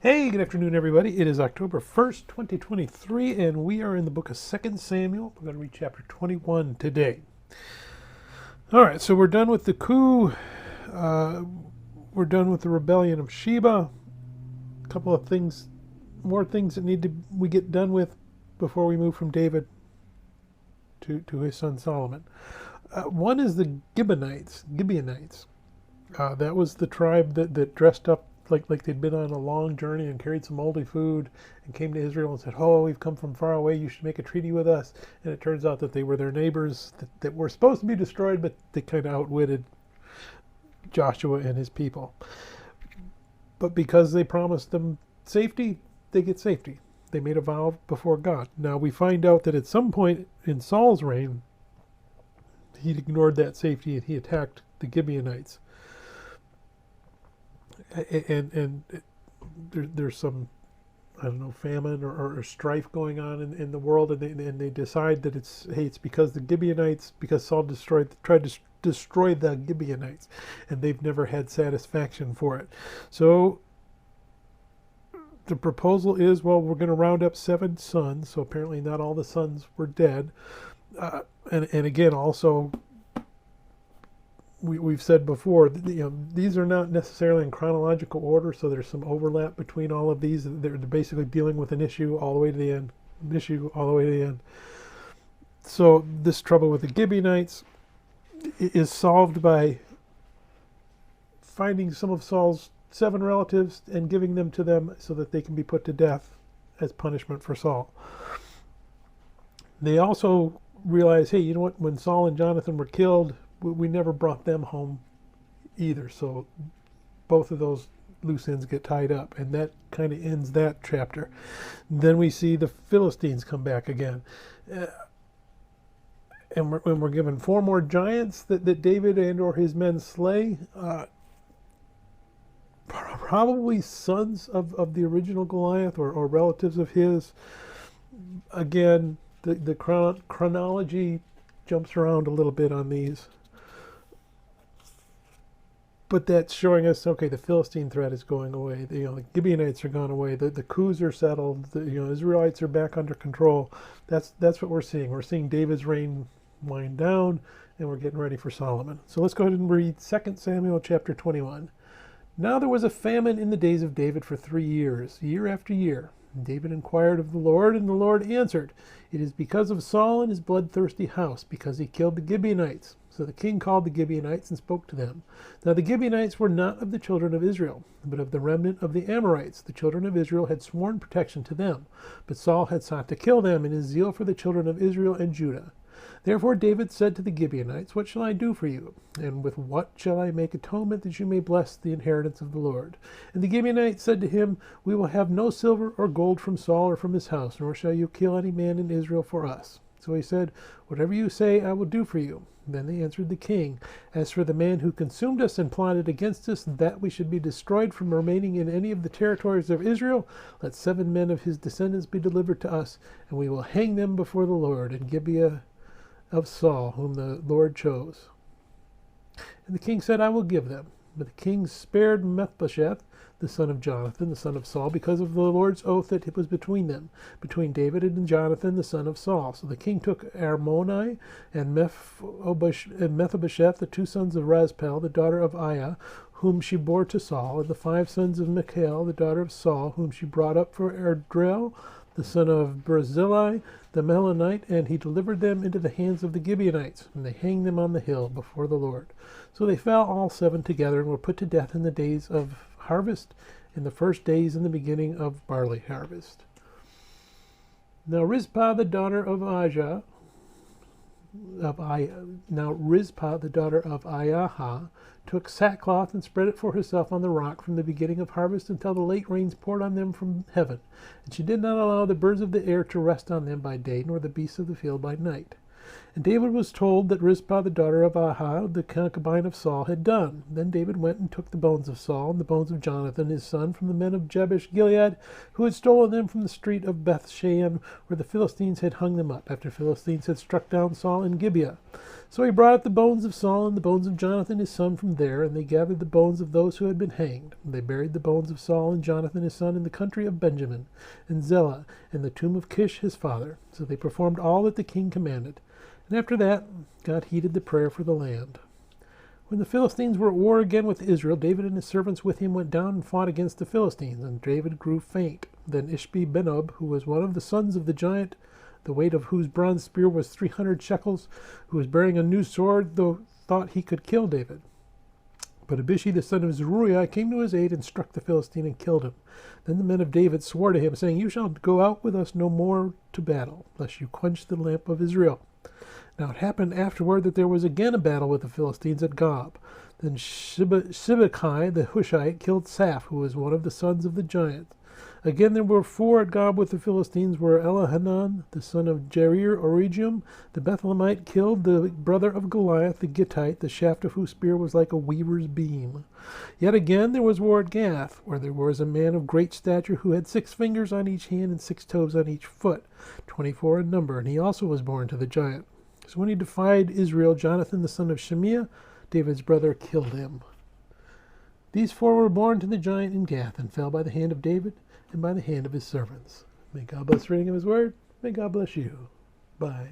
Hey, good afternoon, everybody. It is October 1st, 2023, and we are in the book of 2 Samuel. We're going to read chapter 21 today. All right, so we're done with the coup. We're done with the rebellion of Sheba. A couple of things, more things that we get done with before we move from David to his son Solomon. One is the Gibeonites. That was the tribe that dressed up like they'd been on a long journey and carried some moldy food and came to Israel and said, "Oh, we've come from far away. You should make a treaty with us." And it turns out that they were their neighbors that were supposed to be destroyed, but they kind of outwitted Joshua and his people. But because they promised them safety, they get safety. They made a vow before God. Now we find out that at some point in Saul's reign, he ignored that safety and he attacked the Gibeonites. And there's some, I don't know, famine or strife going on in the world, and they decide that it's because the Gibeonites, because Saul tried to destroy the Gibeonites, and they've never had satisfaction for it. So the proposal is, well, we're going to round up 7 sons. So apparently not all the sons were dead, and again also. We've said before, these are not necessarily in chronological order, so there's some overlap between all of these. They're basically dealing with an issue all the way to the end, So this trouble with the Gibeonites is solved by finding some of Saul's 7 relatives and giving them to them so that they can be put to death as punishment for Saul. They also realize, hey, you know what, when Saul and Jonathan were killed, we never brought them home either. So both of those loose ends get tied up, and that kind of ends that chapter. Then we see the Philistines come back again. And we're given 4 more giants that David and or his men slay. Probably sons of the original Goliath or relatives of his. Again, the chronology jumps around a little bit on these. But that's showing us, okay, the Philistine threat is going away. The Gibeonites are gone away. The coups are settled. The Israelites are back under control. That's what we're seeing. We're seeing David's reign wind down, and we're getting ready for Solomon. So let's go ahead and read 2 Samuel chapter 21. Now there was a famine in the days of David for 3 years, year after year. And David inquired of the Lord, and the Lord answered, "It is because of Saul and his bloodthirsty house, because he killed the Gibeonites." So the king called the Gibeonites and spoke to them. Now the Gibeonites were not of the children of Israel, but of the remnant of the Amorites. The children of Israel had sworn protection to them, but Saul had sought to kill them in his zeal for the children of Israel and Judah. Therefore David said to the Gibeonites, "What shall I do for you? And with what shall I make atonement that you may bless the inheritance of the Lord?" And the Gibeonites said to him, "We will have no silver or gold from Saul or from his house, nor shall you kill any man in Israel for us." So he said, "Whatever you say, I will do for you." Then they answered the king, "As for the man who consumed us and plotted against us, that we should be destroyed from remaining in any of the territories of Israel, let 7 men of his descendants be delivered to us, and we will hang them before the Lord in Gibeah of Saul, whom the Lord chose." And the king said, "I will give them." But the king spared Mephibosheth, the son of Jonathan, the son of Saul, because of the Lord's oath that was between them, between David and Jonathan, the son of Saul. So the king took Armoni and Mephibosheth, the 2 sons of Raspel, the daughter of Aiah, whom she bore to Saul, and the 5 sons of Michal, the daughter of Saul, whom she brought up for Erdrel, the son of Barzillai, the Melonite, and he delivered them into the hands of the Gibeonites, and they hanged them on the hill before the Lord. So they fell all 7 together and were put to death in the days of harvest, in the first days in the beginning of barley harvest. Now Rizpah the daughter of Aiah took sackcloth and spread it for herself on the rock from the beginning of harvest until the late rains poured on them from heaven. And she did not allow the birds of the air to rest on them by day, nor the beasts of the field by night. And David was told that Rizpah, the daughter of Ahah, the concubine of Saul, had done. Then David went and took the bones of Saul and the bones of Jonathan, his son, from the men of Jabesh Gilead, who had stolen them from the street of Bethshean, where the Philistines had hung them up, after the Philistines had struck down Saul in Gibeah. So he brought up the bones of Saul and the bones of Jonathan his son from there, and they gathered the bones of those who had been hanged. And they buried the bones of Saul and Jonathan his son in the country of Benjamin, and Zelah, in the tomb of Kish his father. So they performed all that the king commanded. And after that, God heeded the prayer for the land. When the Philistines were at war again with Israel, David and his servants with him went down and fought against the Philistines, and David grew faint. Then Ishbi-Benob, who was one of the sons of the giant, the weight of whose bronze spear was 300 shekels, who was bearing a new sword, though thought he could kill David. But Abishai the son of Zeruiah came to his aid and struck the Philistine and killed him. Then the men of David swore to him, saying, You shall go out with us no more to battle, lest you quench the lamp of Israel. Now it happened afterward that there was again a battle with the Philistines at Gob. Then Sibbechai the Hushite killed Saph, who was one of the sons of the giant. Again there were 4 at Gob with the Philistines, where Elihanan, the son of Jair Oregium, the Bethlehemite, killed the brother of Goliath, the Gittite, the shaft of whose spear was like a weaver's beam. Yet again there was war at Gath, where there was a man of great stature who had 6 fingers on each hand and 6 toes on each foot, 24 in number, and he also was born to the giant. So when he defied Israel, Jonathan, the son of Shemiah, David's brother, killed him. These 4 were born to the giant in Gath, and fell by the hand of David and by the hand of his servants. May God bless the reading of his word. May God bless you. Bye.